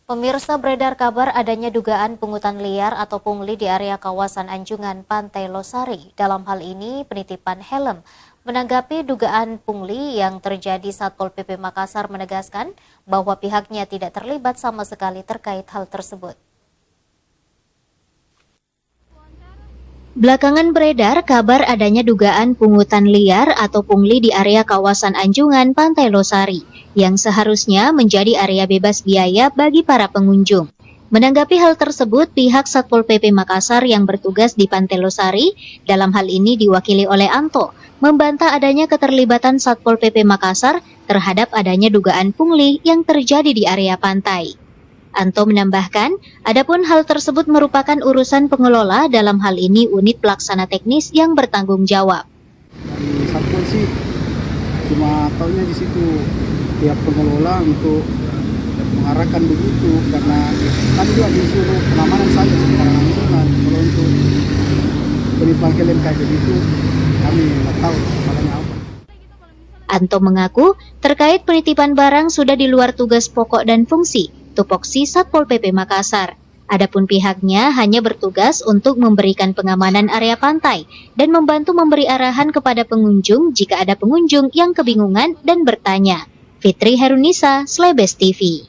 Pemirsa, beredar kabar adanya dugaan pungutan liar atau pungli di area kawasan Anjungan Pantai Losari. Dalam hal ini, penitipan helm. Menanggapi dugaan pungli yang terjadi, Satpol PP Makassar menegaskan bahwa pihaknya tidak terlibat sama sekali terkait hal tersebut. Belakangan beredar kabar adanya dugaan pungutan liar atau pungli di area kawasan Anjungan Pantai Losari yang seharusnya menjadi area bebas biaya bagi para pengunjung. Menanggapi hal tersebut, pihak Satpol PP Makassar yang bertugas di Pantai Losari, dalam hal ini diwakili oleh Anto, membantah adanya keterlibatan Satpol PP Makassar terhadap adanya dugaan pungli yang terjadi di area pantai. Anto menambahkan, adapun hal tersebut merupakan urusan pengelola, dalam hal ini unit pelaksana teknis yang bertanggung jawab. Dari Satpol sih, cuma taunya di situ pihak pengelola untuk mengarahkan begitu, karena kami juga disuruh pengamanan saja sekarang Anjungan. Kalau untuk penitipan helm kayak begitu, kami nggak tahu masalahnya apa. Anto mengaku terkait penitipan barang sudah di luar tugas pokok dan fungsi tupoksi Satpol PP Makassar. Adapun pihaknya hanya bertugas untuk memberikan pengamanan area pantai dan membantu memberi arahan kepada pengunjung jika ada pengunjung yang kebingungan dan bertanya. Fitri Herunisa, Slebes TV.